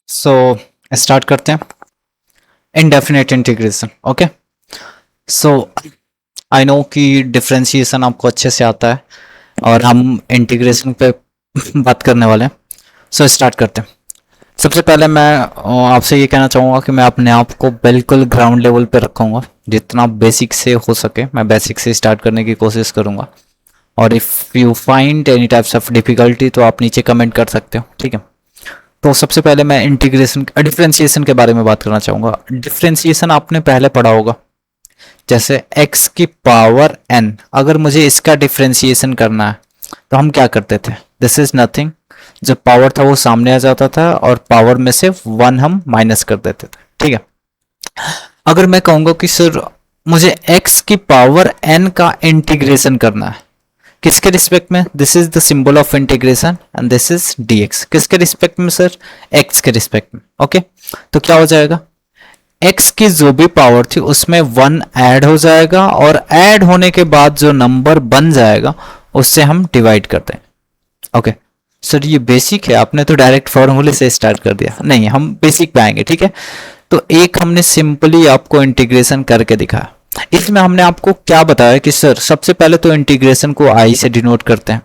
So start करते हैं indefinite integration. Okay, so I know कि डिफरेंशिएशन आपको अच्छे से आता है और हम इंटीग्रेशन पे बात करने वाले हैं। सो स्टार्ट करते हैं। सबसे पहले मैं आपसे ये कहना चाहूँगा कि मैं अपने आप को बिल्कुल ग्राउंड लेवल पे रखूँगा। जितना बेसिक से हो सके मैं बेसिक से स्टार्ट करने की कोशिश करूँगा, और if you find any types of difficulty तो आप नीचे कमेंट कर सकते हो, ठीक है। तो सबसे पहले मैं इंटीग्रेशन डिफरेंशिएशन के बारे में बात करना चाहूँगा। डिफरेंशिएशन आपने पहले पढ़ा होगा, जैसे x की पावर n, अगर मुझे इसका डिफरेंशिएशन करना है तो हम क्या करते थे, दिस इज नथिंग, जब पावर था वो सामने आ जाता था और पावर में से 1 हम माइनस कर देते थे, ठीक है। अगर मैं कहूँगा कि सर मुझे x की पावर n का इंटीग्रेशन करना है, किसके रिस्पेक्ट में, this is the symbol of integration and this is dx, किसके रिस्पेक्ट में सर, x के रिस्पेक्ट में। ओके, तो क्या हो जाएगा, x की जो भी पावर थी उसमें 1 ऐड हो जाएगा और ऐड होने के बाद जो नंबर बन जाएगा उससे हम डिवाइड करते हैं। ओके सर, ये बेसिक है, आपने तो डायरेक्ट फॉर्मूले से स्टार्ट कर दिया। नहीं, हम बेसिक पे आएंगे, ठीक है। तो एक हमने सिंपली आपको इंटीग्रेशन करके दिखाया। इसमें हमने आपको क्या बताया कि सर सबसे पहले तो इंटीग्रेशन को आई से डिनोट करते हैं,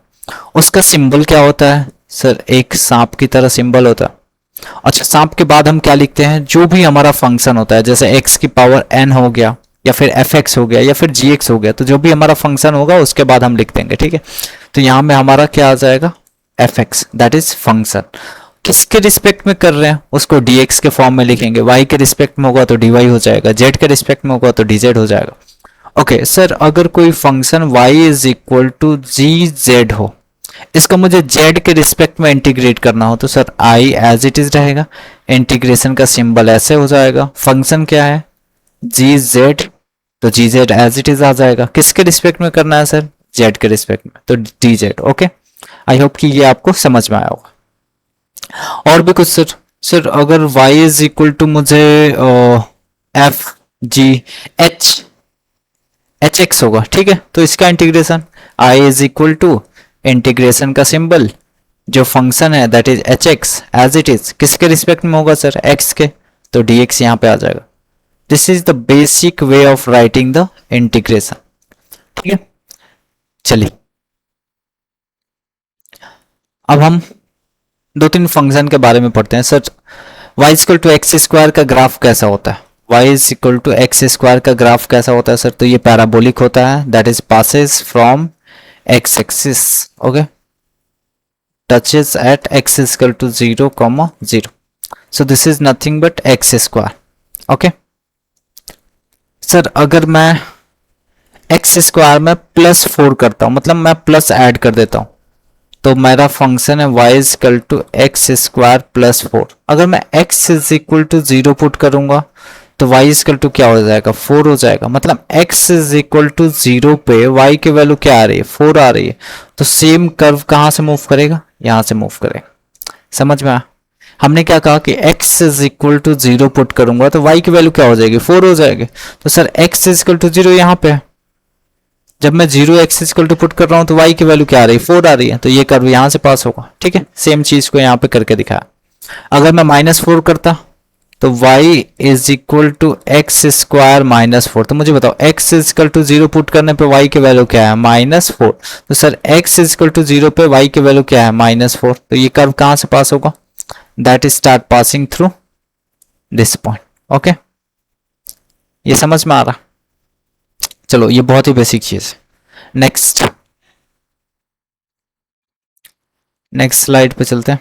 उसका सिंबल क्या होता है सर, एक सांप की तरह सिंबल होता है। अच्छा, सांप के बाद हम क्या लिखते हैं, जो भी हमारा फंक्शन होता है, जैसे x की पावर n हो गया या फिर fx हो गया या फिर gx हो गया, तो जो भी हमारा फंक्शन होगा उसके बाद हम लिख देंगे, ठीक है। तो यहाँ में हमारा क्या आ जाएगा, fx, दैट इज फंक्शन। किसके रिस्पेक्ट में कर रहे हैं उसको dx के फॉर्म में लिखेंगे, y के रिस्पेक्ट में होगा तो dy हो जाएगा, z के रिस्पेक्ट में होगा तो dz हो जाएगा। ओके सर, अगर कोई function y is equal to G Z हो, इसका मुझे z के रिस्पेक्ट में इंटीग्रेट करना हो, तो sir i as it is रहेगा, इंटीग्रेशन का सिंबल ऐसे हो जाएगा। फंक्शन क्या है, जी जेड, तो G Z as it is आ जाएगा। किसके रिस्पेक्ट में करना है सर, z के रिस्पेक्ट में, तो D Z. Okay, I hope कि ये आपको समझ में आया होगा। और भी कुछ सर, सर अगर y इज इक्वल टू मुझे F G H H X होगा, ठीक है, तो इसका integration i is equal to integration का सिंबल जो फंक्शन है that is H X as it is, किसके रिस्पेक्ट में होगा सर, x के, तो dx यहाँ पे आ जाएगा। This is the basic way of writing the integration, ठीक है। चलिए अब हम दो तीन फंक्शन के बारे में पढ़ते हैं। Sir y equal to X square का ग्राफ कैसा होता है, y is equal to X square का ग्राफ कैसा होता है सर, तो ये पैराबोलिक होता है, that is passes from x axis, okay, touches at x is equal to 0, 0. So this is nothing but x square. Okay. Sir अगर मैं x स्क्वायर में प्लस 4 करता हूँ, मतलब मैं प्लस ऐड कर देता हूँ, तो मेरा फंक्शन है y is equal to X square plus 4। अगर मैं x is equal to 0 put करूंगा तो y इज इक्वल टू क्या हो जाएगा, 4 हो जाएगा। मतलब x इज इक्वल टू 0 पे y की वैल्यू क्या आ रही है, 4 आ रही है। तो सेम कर्व कहाँ से मूव करेगा, यहाँ से मूव करेगा। समझ में आया, हमने क्या कहा कि x is equal to 0 put करूंगा तो y की वैल्यू क्या हो जाएगी, 4 हो जाएगी। तो sir x is equal to 0 यहाँ पे है, जब मैं 0 x इक्वल टू पुट कर रहा हूँ तो y की वैल्यू क्या आ रही है, 4 आ रही है, तो ये कर्व यहाँ से पास होगा, ठीक है। सेम चीज को यहाँ पे करके दिखाया। अगर मैं -4 करता तो y is equal to X square -4, तो मुझे बताओ x is equal to 0 put करने पे y की वैल्यू क्या है, -4। तो sir x is equal to 0 पे y की वैल्यू क्या है, -4। तो ये कर्व कहाँ से पास होगा, that is start passing through this point. Okay, ये समझ में आ रहा, चलो ये बहुत ही बेसिक चीज है। नेक्स्ट नेक्स्ट स्लाइड पे चलते हैं।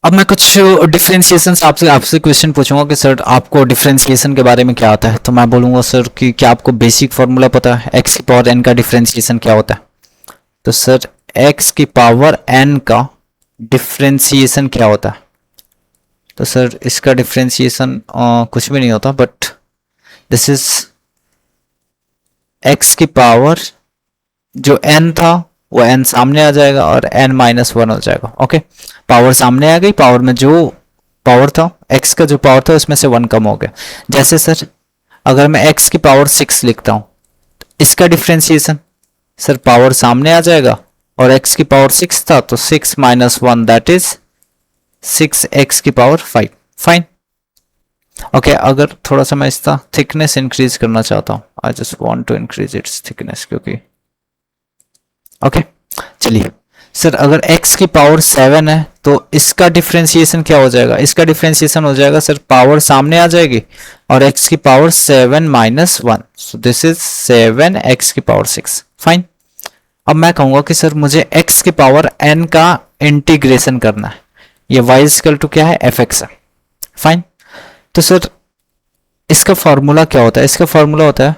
अब मैं कुछ डिफरेंशिएशन आपसे आपसे क्वेश्चन पूछूंगा कि सर आपको डिफरेंशिएशन के बारे में क्या आता है, तो मैं बोलूंगा सर कि क्या आपको बेसिक फॉर्मूला पता है, एक्स की पावर एन का डिफरेंशिएशन क्या होता है। तो सर एक्स की पावर एन का डिफरेंशिएशन क्या होता है, तो सर इसका डिफरेंशिएशन कुछ भी नहीं होता, बट दिस इज एक्स की पावर, जो एन था वो एन सामने आ जाएगा और एन -1 हो जाएगा। ओके, पावर सामने आ गई, पावर में जो पावर था एक्स का जो पावर था उसमें से 1 कम हो गया। जैसे सर अगर मैं एक्स की पावर 6 लिखता हूं, इसका डिफरेंशिएशन, सर पावर सामने आ जाएगा और एक्स की पावर 6 था तो 6 - 1 that is 6x⁵ fine. Okay, अगर थोड़ा सा मैं इसका थिकनेस इंक्रीज करना चाहता हूँ, I just want to increase its thickness, क्योंकि ओके चलिए सर, अगर x⁵ है तो इसका डिफ्रेंशिएशन क्या हो जाएगा? इसका डिफ्रेंशिएशन हो जाएगा सर, पावर सामने आ जाएगी और x⁵ minus 1, so this is 7x⁵ fine. अब मैं कहूंगा कि सर मुझे x⁵n का इंटीग्रेशन करना है, ये y इक्वल टू क्या है, fx है, फाइन। तो सर इसका फॉर्मूला क्या होता है? इसका फॉर्मूला होता है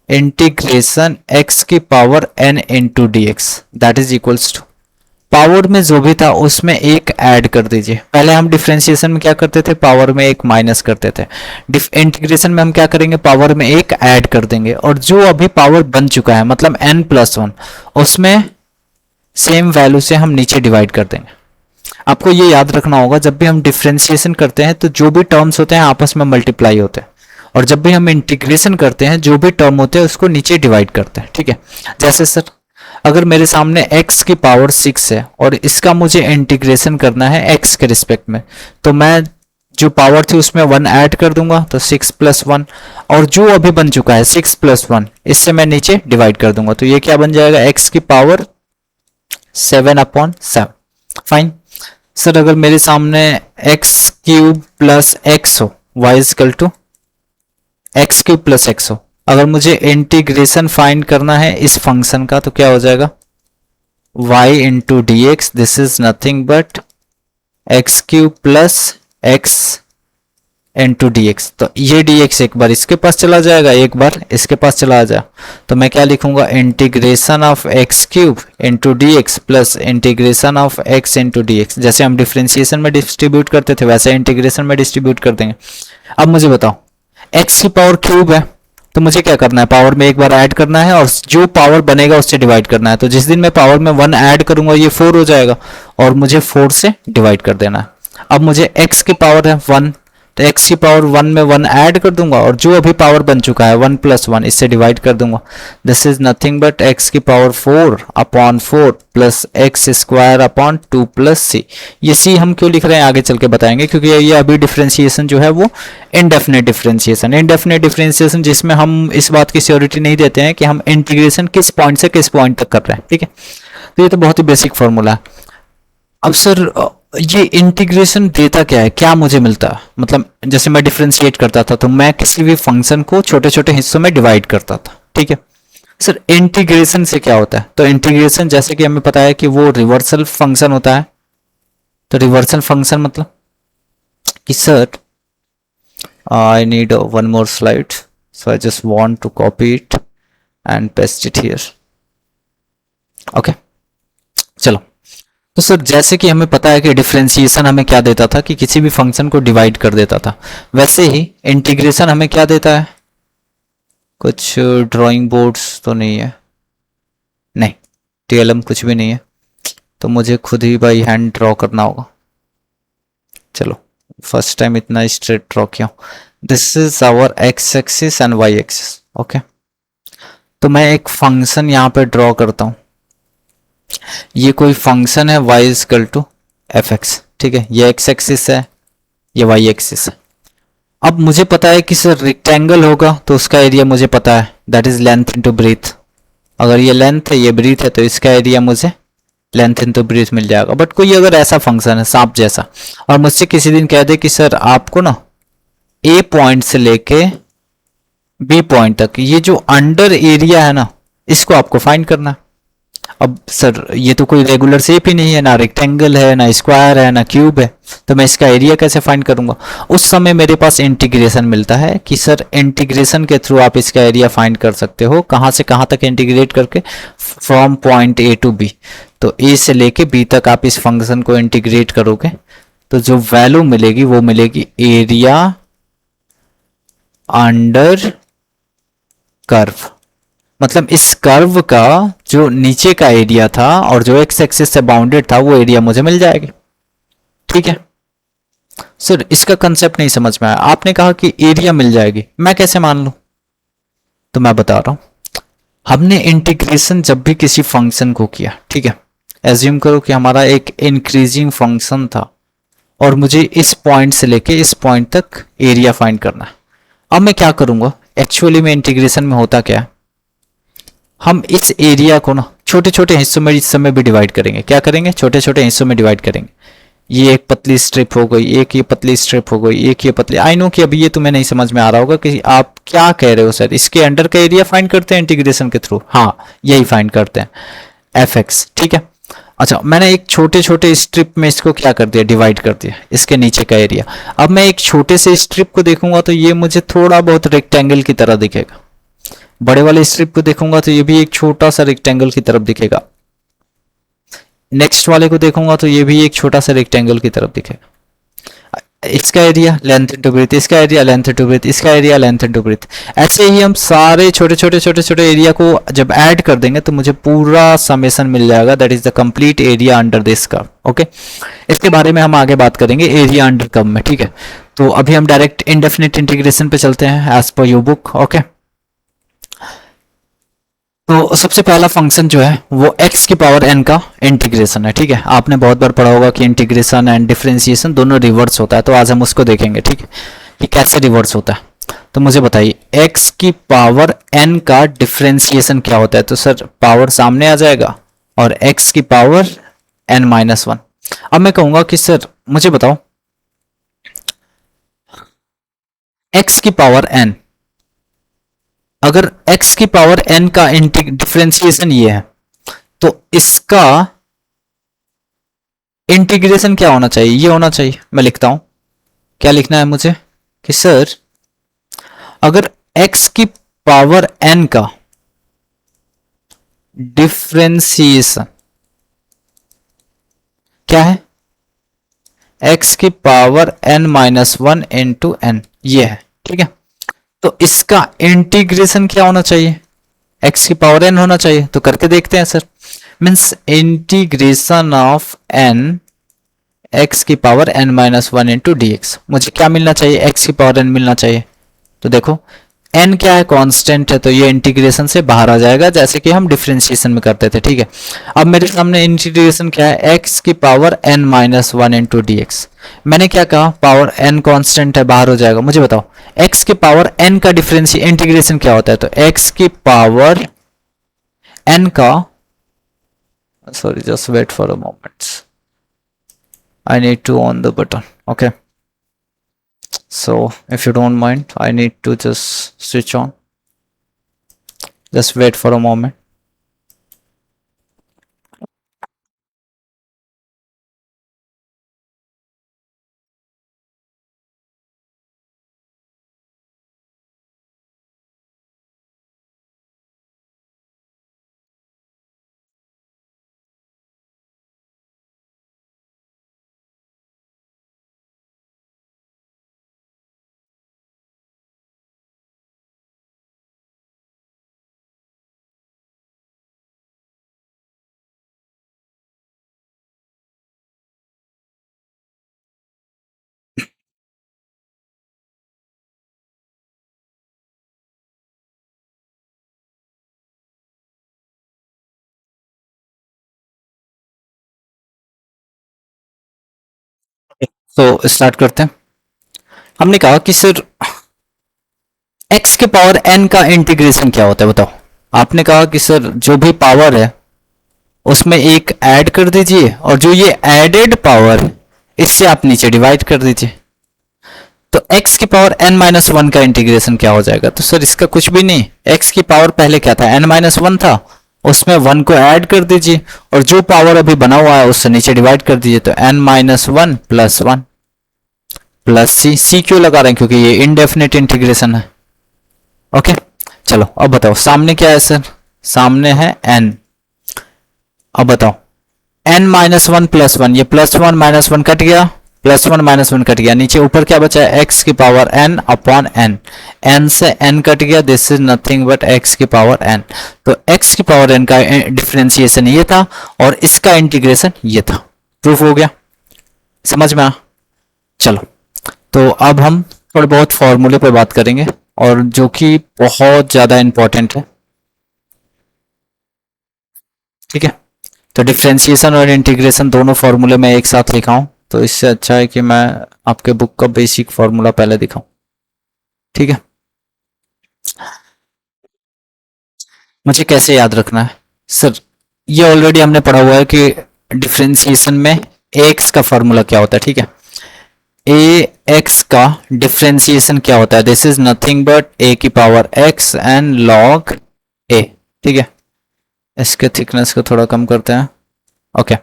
integration x⁵n into dx, that is equals to power में जो भी था उसमें एक ऐड कर दीजिए। पहले हम डिफरेंशिएशन में क्या करते थे, पावर में एक माइनस करते थे। इंटीग्रेशन में हम क्या करेंगे, पावर में एक ऐड कर देंगे, और जो अभी पावर बन चुका है मतलब n+1, उसमें सेम वैल्यू से हम नीचे डिवाइड कर देंगे। आपको ये याद रखना होगा, जब भी हम डिफरेंशिएशन करते हैं तो जो भी टर्म्स होते हैं आपस में मल्टीप्लाई होते हैं, और जब भी हम इंटीग्रेशन करते हैं जो भी टर्म होते हैं उसको नीचे डिवाइड करते हैं, ठीक है। जैसे सर अगर मेरे सामने x⁵ है और इसका मुझे इंटीग्रेशन करना है x के रिस्पेक्ट में, तो मैं जो पावर थी उसमें 1 ऐड कर दूंगा, तो 6+1, और जो अभी बन चुका है 6+1, इससे मैं नीचे डिवाइड कर दूंगा, तो ये क्या बन जाएगा, x⁵7/7, फाइन। सर अगर मेरे सामने x³ + x हो, y equal to x³ + x हो, अगर मुझे इंटीग्रेशन फाइंड करना है इस फंक्शन का, तो क्या हो जाएगा, y into D x, this is nothing but x³ + x into D x. तो ये डी एक्स एक बार इसके पास चला जाएगा, एक बार इसके पास चला जाए, तो मैं क्या लिखूंगा, integration of x³ into D x plus integration of x into D x. जैसे हम डिफ्रेंशिएशन में डिस्ट्रीब्यूट करते थे वैसे इंटीग्रेशन में डिस्ट्रीब्यूट कर देंगे। अब मुझे बताओ, x³ है तो मुझे क्या करना है, पावर में एक बार ऐड करना है और जो पावर बनेगा उससे डिवाइड करना है। तो जिस दिन मैं पावर में 1 ऐड करूंगा ये 4 हो जाएगा, और मुझे 4 से डिवाइड कर देना है। अब मुझे x की पावर है 1, तो x की पावर 1 में 1 ऐड कर दूंगा, और जो अभी पावर बन चुका है 1 + 1 इससे डिवाइड कर दूंगा। This is nothing but x की पावर 4/4 प्लस x² 2 + c। ये c हम क्यों लिख रहे हैं आगे चल के बताएंगे, क्योंकि ये अभी डिफरेंशिएशन जो है वो इनडेफिनेट डिफरेंशिएशन जिसमें हम इस बात की श्योरिटी नहीं देते हैं कि हम इंटीग्रेशन किस पॉइंट से किस पॉइंट तक कर रहे हैं, ठीक है। तो ये तो बहुत ही बेसिक फॉर्मूला है। अब सर ये इंटीग्रेशन देता क्या है, क्या मुझे मिलता है, मतलब जैसे मैं डिफरेंशिएट करता था तो मैं किसी भी फंक्शन को छोटे छोटे हिस्सों में डिवाइड करता था, ठीक है। सर इंटीग्रेशन से क्या होता है, तो इंटीग्रेशन जैसे कि हमें पता है कि वो रिवर्सल फंक्शन होता है। तो रिवर्सल फंक्शन मतलब कि sir I need one more slide, so I just want to copy it and paste it here, okay. चलो, तो सर जैसे कि हमें पता है कि डिफरेंशिएशन हमें क्या देता था कि किसी भी फंक्शन को डिवाइड कर देता था, वैसे ही इंटीग्रेशन हमें क्या देता है। कुछ ड्राइंग बोर्ड्स तो नहीं है, नहीं टीएलएम कुछ भी नहीं है, तो मुझे खुद ही बाई हैंड ड्रॉ करना होगा। चलो फर्स्ट टाइम इतना स्ट्रेट ड्रॉ किया। This is our X axis and Y axis, okay. तो मैं एक फंक्शन यहाँ पे ड्रॉ करता हूँ, ये कोई फंक्शन है y इक्वल टू fx, ठीक है। ये x एक्सिस है, ये y एक्सिस है। अब मुझे पता है कि सर रेक्टेंगल होगा तो उसका एरिया मुझे पता है, that is length into breadth. अगर ये लेंथ है ये ब्रीथ है तो इसका एरिया मुझे लेंथ इनटू ब्रीथ मिल जाएगा। बट कोई अगर ऐसा फंक्शन है सांप जैसा, और मुझसे किसी दिन कह दे कि सर आपको ना a पॉइंट से लेके b पॉइंट तक ये जो अंडर एरिया है ना इसको आपको फाइंड करना है। अब सर ये तो कोई रेगुलर शेप ही नहीं है, ना रेक्टेंगल है, ना स्क्वायर है, ना क्यूब है, तो मैं इसका एरिया कैसे फाइंड करूंगा। उस समय मेरे पास इंटीग्रेशन मिलता है कि सर इंटीग्रेशन के थ्रू आप इसका एरिया फाइंड कर सकते हो। कहाँ से कहाँ तक इंटीग्रेट करके, from point A to B. तो ए से लेके बी तक आप इस फंक्शन को इंटीग्रेट करोगे तो जो वैल्यू मिलेगी वो मिलेगी एरिया अंडर कर्व। मतलब इस कर्व का जो नीचे का एरिया था और जो एक्स एक्सिस से बाउंडेड था वो एरिया मुझे मिल जाएगी, ठीक है। सर इसका कंसेप्ट नहीं समझ में आया, आपने कहा कि एरिया मिल जाएगी, मैं कैसे मान लूं। तो मैं बता रहा हूं, हमने इंटीग्रेशन जब भी किसी फंक्शन को किया, ठीक है, एज्यूम करो कि हमारा एक इंक्रीजिंग फंक्शन था और मुझे इस पॉइंट से लेके इस पॉइंट तक एरिया फाइंड करना है। अब मैं क्या करूंगा, एक्चुअली में इंटीग्रेशन में होता क्या है, हम इस एरिया को ना छोटे छोटे हिस्सों में इस समय भी डिवाइड करेंगे। क्या करेंगे, छोटे छोटे हिस्सों में डिवाइड करेंगे। ये एक पतली स्ट्रिप हो गई, एक ये पतली स्ट्रिप हो गई, एक ये पतली। आई नो कि अभी ये तुम्हें नहीं समझ में आ रहा होगा कि आप क्या कह रहे हो सर, इसके अंडर का एरिया फाइंड करते हैं इंटीग्रेशन के थ्रू। हाँ, यही फाइंड करते हैं, एफ एक्स। ठीक है, अच्छा मैंने एक छोटे छोटे स्ट्रिप में इसको क्या कर दिया, डिवाइड कर दिया, इसके नीचे का एरिया। अब मैं एक छोटे से स्ट्रिप को देखूंगा तो ये मुझे थोड़ा बहुत रेक्टेंगल की तरह दिखेगा। बड़े वाले स्ट्रिप को देखूंगा तो ये भी एक छोटा सा रेक्टेंगल की तरफ दिखेगा। नेक्स्ट वाले को देखूंगा तो ये भी एक छोटा सा रेक्टेंगल की तरफ दिखेगा। इसका एरिया लेंथ इनटू ब्रेथ, इसका एरिया लेंथ इनटू ब्रेथ, इसका एरिया लेंथ इनटू ब्रेथ। ऐसे ही हम सारे छोटे छोटे छोटे छोटे एरिया को जब ऐड कर देंगे तो मुझे पूरा समेशन मिल जाएगा, that is the complete area under this curve. Okay, इसके बारे में हम आगे बात करेंगे एरिया अंडर कर्व में। ठीक है, तो अभी हम डायरेक्ट इंडेफिनिट इंटीग्रेशन पे चलते हैं as per your book. Okay, तो सबसे पहला फंक्शन जो है वो x की पावर n का इंटीग्रेशन है। ठीक है, आपने बहुत बार पढ़ा होगा कि इंटीग्रेशन एंड डिफरेंशिएशन दोनों रिवर्स होता है, तो आज हम उसको देखेंगे। ठीक है, कि कैसे रिवर्स होता है। तो मुझे बताइए x की पावर n का डिफरेंशिएशन क्या होता है। तो सर पावर सामने आ जाएगा और x की पावर n-1। अब मैं कहूंगा कि सर मुझे बताओ x की पावर n, अगर x की पावर n का डिफरेंशिएशन ये है तो इसका इंटीग्रेशन क्या होना चाहिए, ये होना चाहिए। मैं लिखता हूं, क्या लिखना है मुझे कि सर अगर x की पावर n का डिफरेंशिएशन क्या है, x की पावर n-1 इंटू n, ये है। ठीक है, तो इसका इंटीग्रेशन क्या होना चाहिए, x की पावर n होना चाहिए। तो करके देखते हैं sir, means integration of n x की power n-1 into D x. मुझे क्या मिलना चाहिए, x की पावर n मिलना चाहिए। तो देखो n क्या है, कांस्टेंट है, तो ये इंटीग्रेशन से बाहर आ जाएगा जैसे कि हम डिफरेंशिएशन में करते थे। ठीक है, अब मेरे सामने इंटीग्रेशन क्या है, x की power n-1 into D x. मैंने क्या कहा, पावर n कांस्टेंट है, बाहर हो जाएगा। मुझे बताओ x की पावर n का इंटीग्रेशन क्या होता है। तो x की पावर n का, sorry just wait for a moment, I need to on the button. Okay, so if you don't mind, I need to just switch on, just wait for a moment. तो start करते हैं। हमने कहा कि sir x के power n का integration क्या होता है, बताओ। आपने कहा कि सर जो भी पावर है उसमें एक ऐड कर दीजिए और जो ये एडेड पावर है इससे आप नीचे डिवाइड कर दीजिए। तो x की पावर n-1 का इंटीग्रेशन क्या हो जाएगा। तो सर इसका कुछ भी नहीं, x की पावर पहले क्या था, n-1 था, उसमें 1 को ऐड कर दीजिए और जो पावर अभी बना हुआ है उससे नीचे डिवाइड कर दीजिए। तो n-1 प्लस 1 प्लस सी क्यों लगा रहे हैं, क्योंकि ये इनडेफिनेट इंटीग्रेशन है। ओके, चलो अब बताओ सामने क्या है सर, सामने है n। अब बताओ n-1 प्लस 1, ये प्लस 1 माइनस 1 कट गया, प्लस 1 माइनस 1 कट गया, नीचे ऊपर क्या बचा है, x की power n upon n, n से n कट गया, this is nothing but x की पावर n। तो x की पावर n का डिफरेंशिएशन ये था और इसका इंटीग्रेशन ये था। प्रूफ हो गया, समझ में आ। चलो तो अब हम थोड़े बहुत फॉर्मूले पर बात करेंगे और जो कि बहुत ज्यादा इंपॉर्टेंट है। ठीक है, तो डिफरेंशिएशन और इंटीग्रेशन दोनों फार्मूले मैं एक साथ लिखा हूँ, तो इससे अच्छा है कि मैं आपके बुक का बेसिक फार्मूला पहले दिखाऊं। ठीक है, मुझे कैसे याद रखना है सर? ये ऑलरेडी हमने पढ़ा हुआ है कि डिफरेंशिएशन में एक्स का फार्मूला क्या होता है। ठीक है, ए एक्स का डिफरेंशिएशन क्या होता है? This is nothing but A की power x and log A. ठीक है, इसके थिकनेस को थोड़ा कम करते हैं। ओके,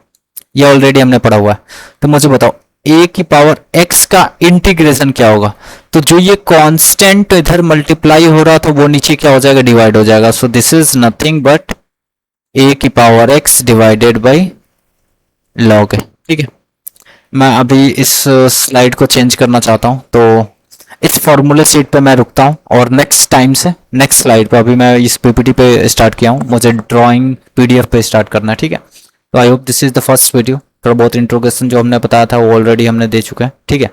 ये ऑलरेडी हमने पढ़ा हुआ है। तो मुझे बताओ ए की पावर एक्स का इंटीग्रेशन क्या होगा? तो जो ये कांस्टेंट इधर मल्टीप्लाई हो रहा था वो नीचे क्या हो जाएगा? डिवाइड हो जाएगा। So this is nothing but A की power x divided by log A. ठीक है, मैं अभी इस स्लाइड को चेंज करना चाहता हूं, तो इस फॉर्मूले शीट पे मैं रुकता हूं और नेक्स्ट टाइम से नेक्स्ट स्लाइड पे, अभी मैं इस पीपीटी पे स्टार्ट किया हूं, मुझे ड्राइंग पीडीएफ पे स्टार्ट करना है। ठीक है, तो I hope this is the first video. थोड़ा बहुत इंट्रोगेशन जो हमने बताया था वो ऑलरेडी हमने दे चुका है। ठीक है,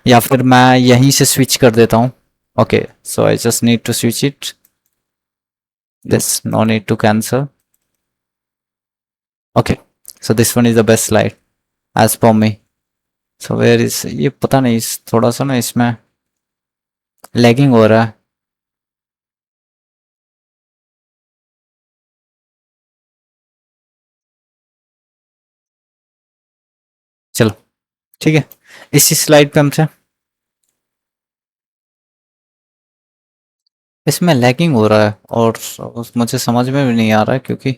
या फिर मैं यहीं से स्विच कर देता हूँ। Okay, so I just need to switch it, this no need to cancel. Okay, so this one is the best slide as per me. So where is, ये पता नहीं थोड़ा सा ना इसमें लैगिंग हो रहा है। चलो ठीक है, इसी स्लाइड पे हमसे, इसमें लैगिंग हो रहा है और मुझे समझ में भी नहीं आ रहा है क्योंकि